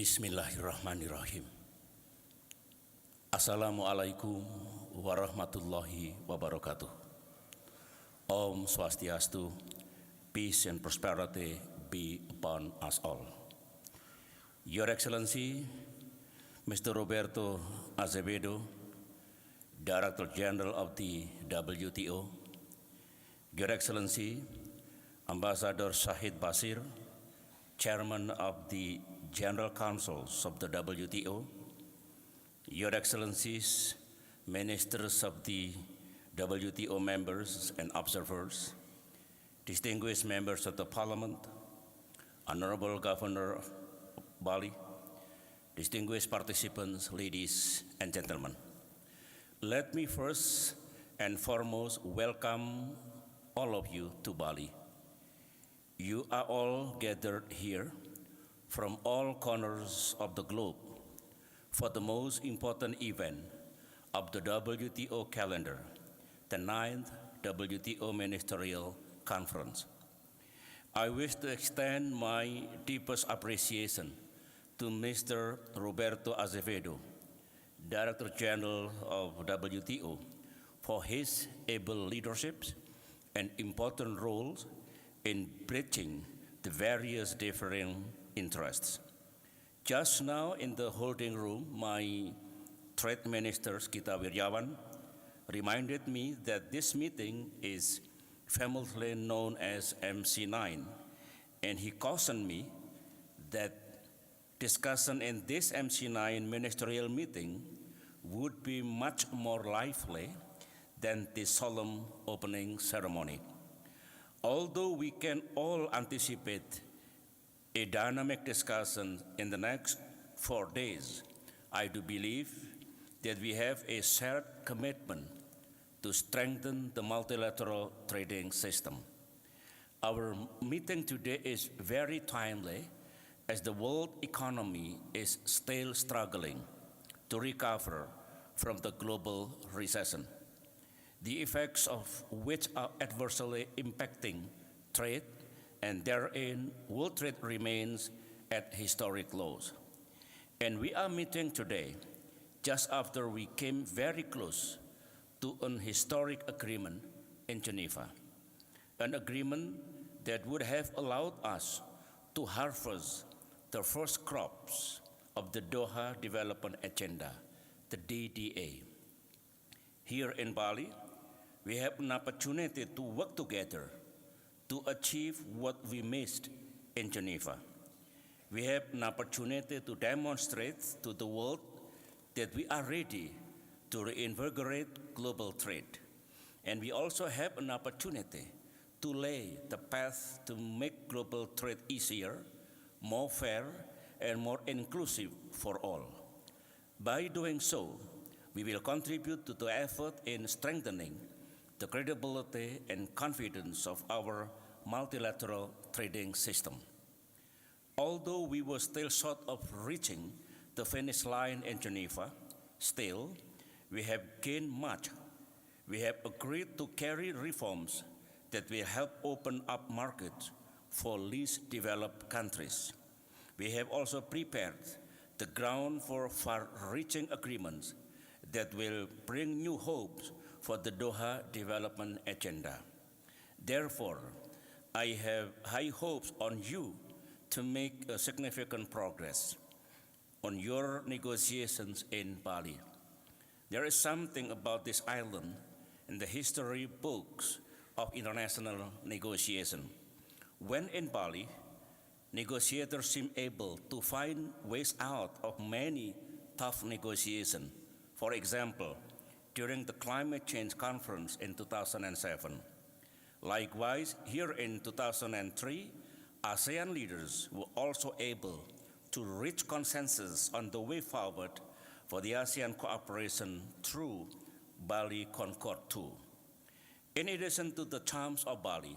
Bismillahirrahmanirrahim. Assalamualaikum warahmatullahi wabarakatuh. Om Swastiastu, peace and prosperity be upon us all. Your Excellency, Mr. Roberto Azevedo, Director General of the WTO, Your Excellency, Ambassador Shahid Basir, Chairman of the General Councils of the WTO, Your Excellencies, Ministers of the WTO members and observers, distinguished members of the Parliament, Honorable Governor of Bali, distinguished participants, ladies and gentlemen. Let me first and foremost welcome all of you to Bali. You are all gathered here from all corners of the globe for the most important event of the WTO calendar, the 9th WTO Ministerial Conference. I wish to extend my deepest appreciation to Mr. Roberto Azevedo, Director General of WTO, for his able leadership and important roles in bridging the various differing interests. Just now in the holding room, my Trade Minister Gita Wirjawan reminded me that this meeting is famously known as MC9, and he cautioned me that discussion in this MC9 ministerial meeting would be much more lively than the solemn opening ceremony. Although we can all anticipate a dynamic discussion in the next 4 days, I do believe that we have a shared commitment to strengthen the multilateral trading system. Our meeting today is very timely as the world economy is still struggling to recover from the global recession, the effects of which are adversely impacting trade, and therein world trade remains at historic lows. And we are meeting today just after we came very close to an historic agreement in Geneva, an agreement that would have allowed us to harvest the first crops of the Doha Development Agenda, the DDA. Here in Bali, we have an opportunity to work together to achieve what we missed in Geneva. We have an opportunity to demonstrate to the world that we are ready to reinvigorate global trade. And we also have an opportunity to lay the path to make global trade easier, more fair, and more inclusive for all. By doing so, we will contribute to the effort in strengthening the credibility and confidence of our multilateral trading system. Although we were still short of reaching the finish line in Geneva, still, we have gained much. We have agreed to carry reforms that will help open up markets for least developed countries. We have also prepared the ground for far-reaching agreements that will bring new hopes for the Doha Development Agenda. Therefore, I have high hopes on you to make a significant progress on your negotiations in Bali. There is something about this island in the history books of international negotiation. When in Bali, negotiators seem able to find ways out of many tough negotiations. For example, during the climate change conference in 2007. Likewise, here in 2003, ASEAN leaders were also able to reach consensus on the way forward for the ASEAN cooperation through Bali Concord II. In addition to the charms of Bali,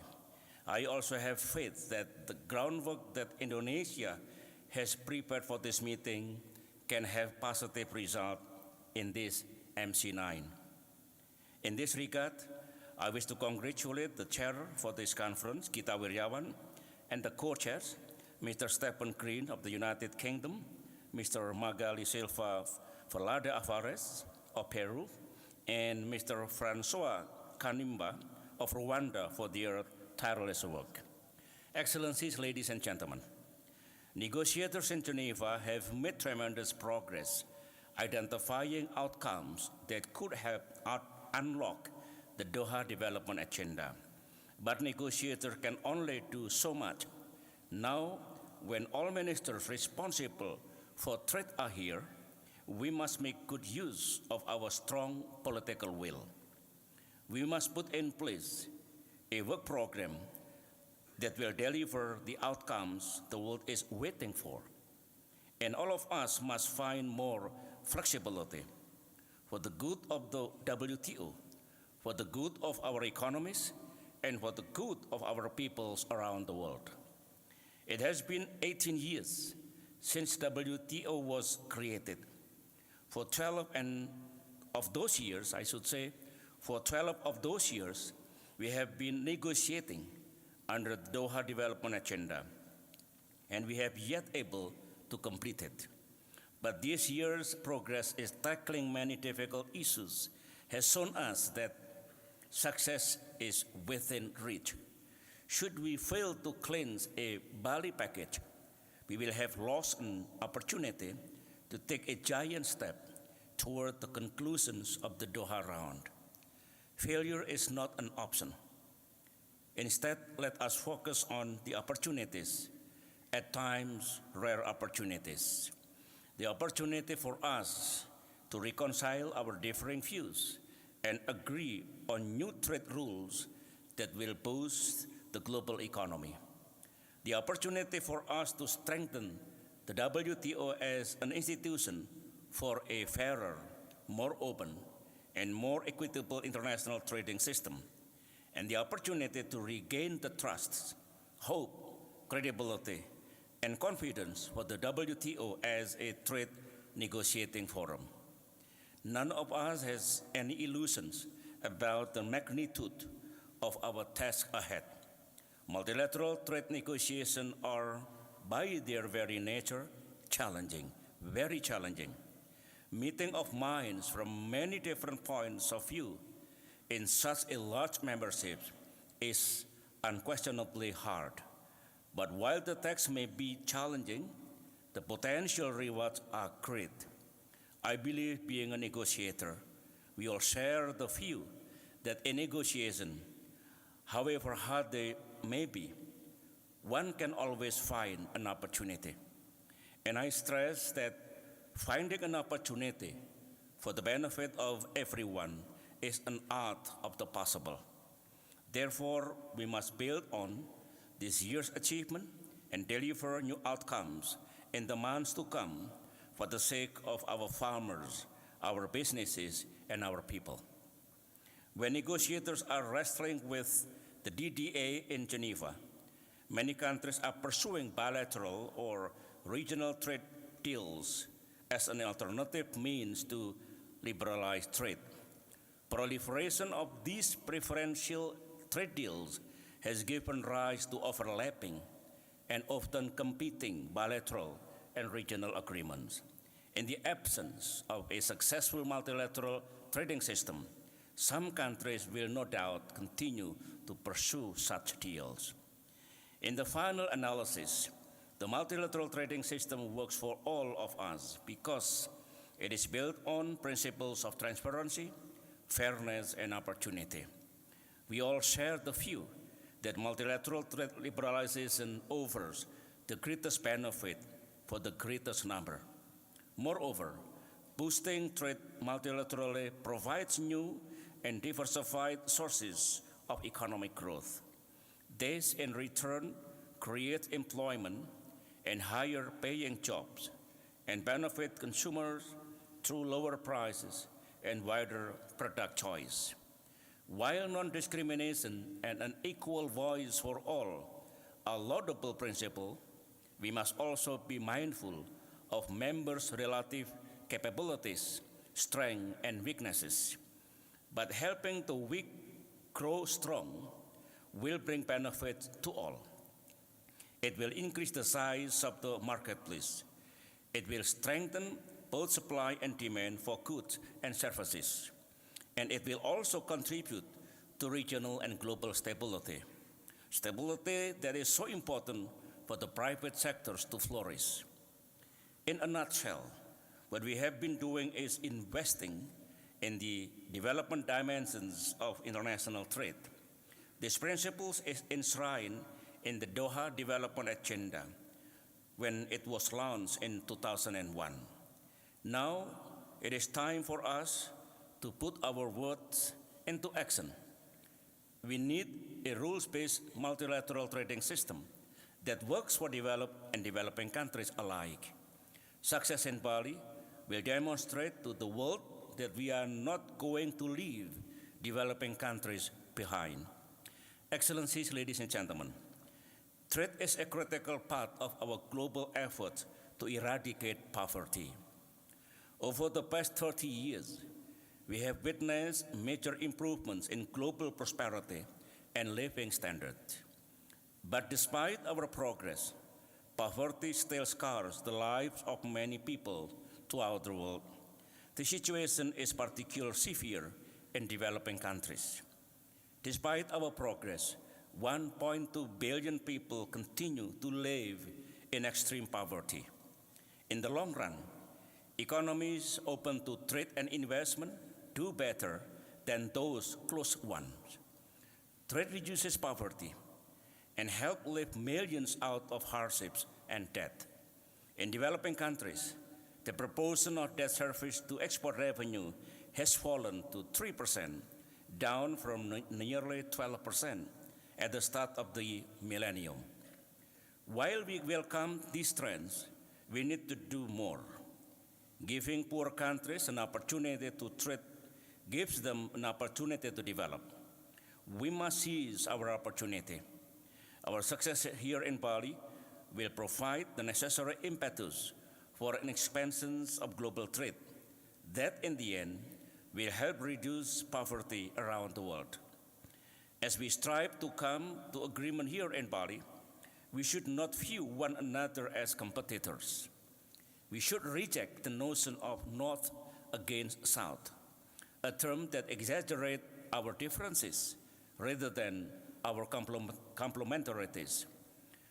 I also have faith that the groundwork that Indonesia has prepared for this meeting can have positive result in this MC9. In this regard, I wish to congratulate the chair for this conference, Gita Wirjawan, and the co-chairs, Mr. Stephen Green of the United Kingdom, Mr. Magali Silva Velada Alvarez of Peru, and Mr. Francois Kanimba of Rwanda for their tireless work. Excellencies, ladies and gentlemen, negotiators in Geneva have made tremendous progress identifying outcomes that could have unlocked the Doha Development Agenda. But negotiators can only do so much. Now, when all ministers responsible for trade are here, we must make good use of our strong political will. We must put in place a work program that will deliver the outcomes the world is waiting for. And all of us must find more flexibility for the good of the WTO, for the good of our economies, and for the good of our peoples around the world. It has been 18 years since WTO was created. For 12 of those years, we have been negotiating under the Doha Development Agenda, and we have yet able to complete it. But this year's progress in tackling many difficult issues has shown us that success is within reach. Should we fail to cleanse a Bali package, we will have lost an opportunity to take a giant step toward the conclusions of the Doha round. Failure is not an option. Instead, let us focus on the opportunities, at times rare opportunities. The opportunity for us to reconcile our differing views and agree on new trade rules that will boost the global economy. The opportunity for us to strengthen the WTO as an institution for a fairer, more open, and more equitable international trading system, and the opportunity to regain the trust, hope, credibility, and confidence for the WTO as a trade negotiating forum. None of us has any illusions about the magnitude of our task ahead. Multilateral trade negotiations are, by their very nature, challenging, very challenging. Meeting of minds from many different points of view in such a large membership is unquestionably hard. But while the text may be challenging, the potential rewards are great. I believe, being a negotiator, we all share the view that in negotiation, however hard they may be, one can always find an opportunity. And I stress that finding an opportunity for the benefit of everyone is an art of the possible. Therefore, we must build on this year's achievement and deliver new outcomes in the months to come for the sake of our farmers, our businesses, and our people. When negotiators are wrestling with the DDA in Geneva, many countries are pursuing bilateral or regional trade deals as an alternative means to liberalize trade. Proliferation of these preferential trade deals has given rise to overlapping and often competing bilateral and regional agreements. In the absence of a successful multilateral trading system, some countries will no doubt continue to pursue such deals. In the final analysis, the multilateral trading system works for all of us because it is built on principles of transparency, fairness, and opportunity. We all share the view that multilateral trade liberalization offers the greatest benefit for the greatest number. Moreover, boosting trade multilaterally provides new and diversified sources of economic growth. This, in return, creates employment and higher paying jobs and benefit consumers through lower prices and wider product choice. While non-discrimination and an equal voice for all are laudable principles, we must also be mindful of members' relative capabilities, strengths, and weaknesses. But helping the weak grow strong will bring benefit to all. It will increase the size of the marketplace. It will strengthen both supply and demand for goods and services, and it will also contribute to regional and global stability. Stability that is so important for the private sectors to flourish. In a nutshell, what we have been doing is investing in the development dimensions of international trade. This principle is enshrined in the Doha Development Agenda when it was launched in 2001. Now, it is time for us to put our words into action. We need a rules-based multilateral trading system that works for developed and developing countries alike. Success in Bali will demonstrate to the world that we are not going to leave developing countries behind. Excellencies, ladies and gentlemen, trade is a critical part of our global efforts to eradicate poverty. Over the past 30 years, we have witnessed major improvements in global prosperity and living standards. But despite our progress, poverty still scars the lives of many people throughout the world. The situation is particularly severe in developing countries. Despite our progress, 1.2 billion people continue to live in extreme poverty. In the long run, economies open to trade and investment do better than those closed ones. Trade reduces poverty and help lift millions out of hardships and debt. In developing countries, the proportion of debt service to export revenue has fallen to 3%, down from nearly 12% at the start of the millennium. While we welcome these trends, we need to do more. Giving poor countries an opportunity to trade gives them an opportunity to develop. We must seize our opportunity. Our success here in Bali will provide the necessary impetus for an expansion of global trade that, in the end, will help reduce poverty around the world. As we strive to come to agreement here in Bali, we should not view one another as competitors. We should reject the notion of North against South, a term that exaggerates our differences rather than our complementarities.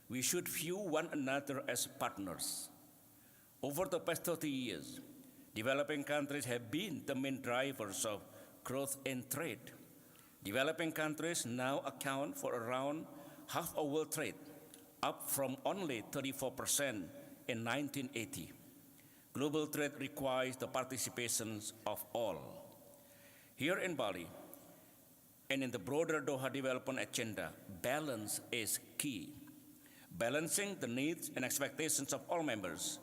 We should view one another as partners. Over the past 30 years, developing countries have been the main drivers of growth and trade. Developing countries now account for around half of world trade, up from only 34% in 1980. Global trade requires the participation of all. Here in Bali, and in the broader Doha Development Agenda, balance is key. Balancing the needs and expectations of all members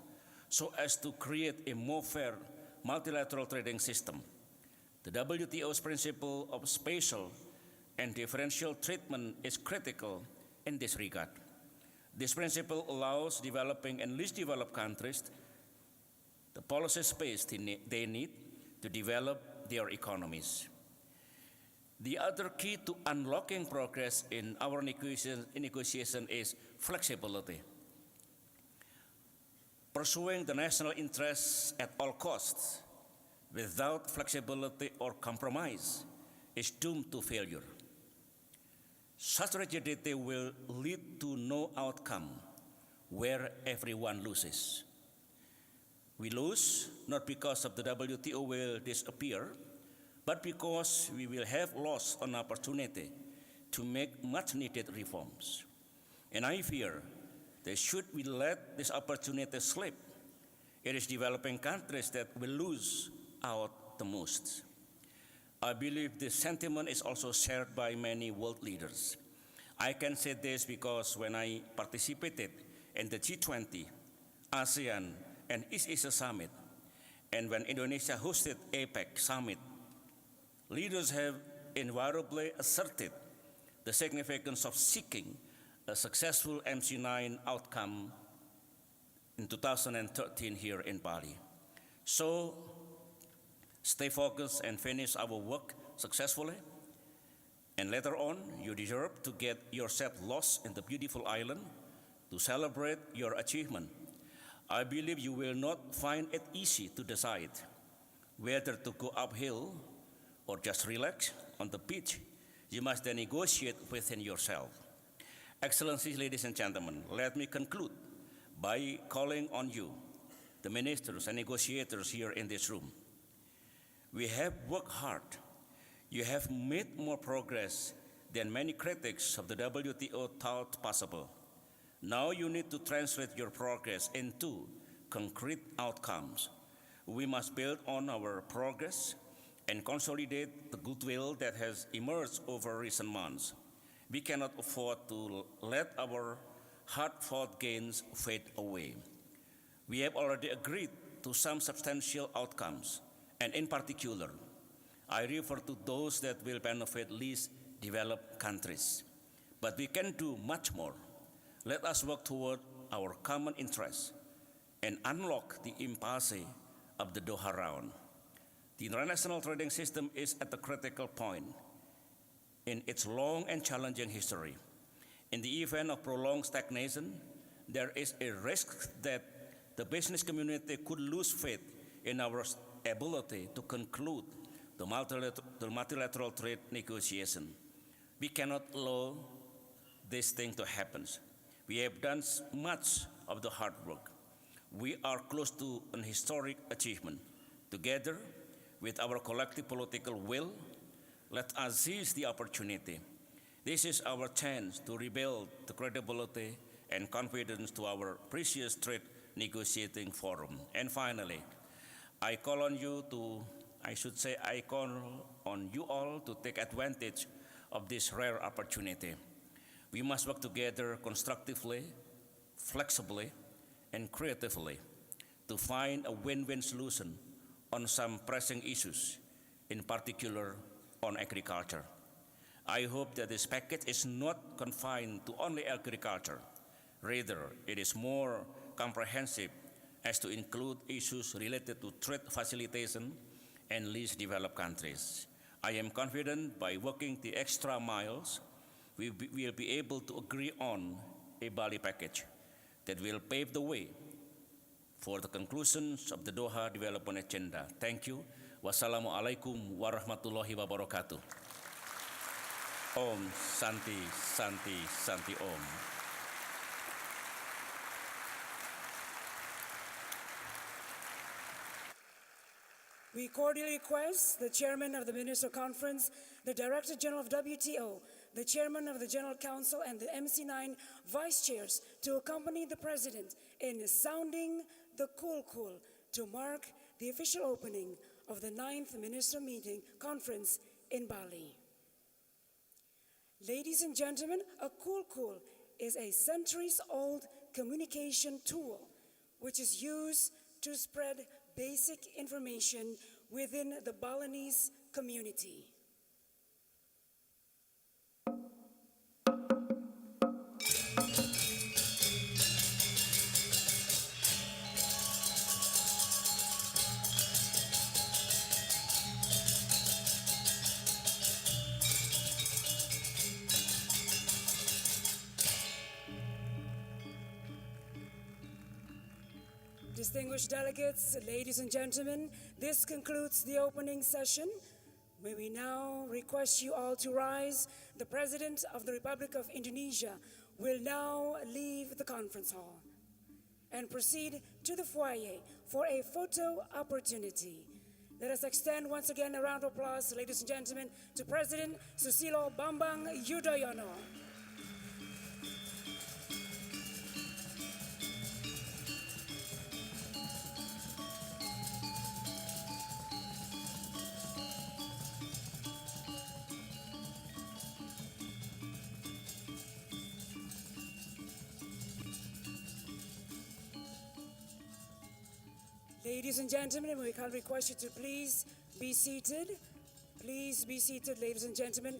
so as to create a more fair multilateral trading system. The WTO's principle of spatial and differential treatment is critical in this regard. This principle allows developing and least developed countries the policy space they need to develop their economies. The other key to unlocking progress in our negotiation is flexibility. Pursuing the national interests at all costs without flexibility or compromise is doomed to failure. Such rigidity will lead to no outcome where everyone loses. We lose not because of the WTO will disappear, but because we will have lost an opportunity to make much needed reforms. And I fear that should we let this opportunity slip, it is developing countries that will lose out the most. I believe this sentiment is also shared by many world leaders. I can say this because when I participated in the G20, ASEAN, and East Asia Summit, and when Indonesia hosted APEC Summit, leaders have invariably asserted the significance of seeking a successful MC9 outcome in 2013 here in Bali. So, stay focused and finish our work successfully. And later on, you deserve to get yourself lost in the beautiful island to celebrate your achievement. I believe you will not find it easy to decide whether to go uphill or just relax on the beach. You must then negotiate within yourself. Excellencies, ladies and gentlemen, let me conclude by calling on you, the ministers and negotiators here in this room. We have worked hard. You have made more progress than many critics of the WTO thought possible. Now you need to translate your progress into concrete outcomes. We must build on our progress and consolidate the goodwill that has emerged over recent months. We cannot afford to let our hard-fought gains fade away. We have already agreed to some substantial outcomes, and in particular, I refer to those that will benefit least developed countries. But we can do much more. Let us work toward our common interests and unlock the impasse of the Doha round. The international trading system is at a critical point in its long and challenging history. In the event of prolonged stagnation, there is a risk that the business community could lose faith in our ability to conclude the multilateral trade negotiation. We cannot allow this thing to happen. We have done much of the hard work. We are close to an historic achievement. Together, with our collective political will, let us seize the opportunity. This is our chance to rebuild the credibility and confidence to our precious trade negotiating forum. And finally, I call on you all to take advantage of this rare opportunity. We must work together constructively, flexibly, and creatively to find a win-win solution on some pressing issues, in particular on agriculture. I hope that this package is not confined to only agriculture. Rather, it is more comprehensive as to include issues related to trade facilitation and least developed countries. I am confident by working the extra miles, we will be able to agree on a Bali package that will pave the way for the conclusions of the Doha Development Agenda. Thank you. Wassalamualaikum warahmatullahi wabarakatuh. Om Santi, Santi, Santi Om. We cordially request the Chairman of the Minister Conference, the Director General of WTO, the Chairman of the General Council, and the MC9 Vice Chairs to accompany the President in sounding the Kulkul to mark the official opening of the 9th Minister Meeting Conference in Bali. Ladies and gentlemen, a Kulkul is a centuries-old communication tool which is used to spread basic information within the Balinese community. Distinguished delegates, ladies and gentlemen, this concludes the opening session. May we now request you all to rise. The President of the Republic of Indonesia will now leave the conference hall and proceed to the foyer for a photo opportunity. Let us extend once again a round of applause, ladies and gentlemen, to President Susilo Bambang Yudhoyono. Ladies and gentlemen, we can request you to please be seated. Please be seated, ladies and gentlemen.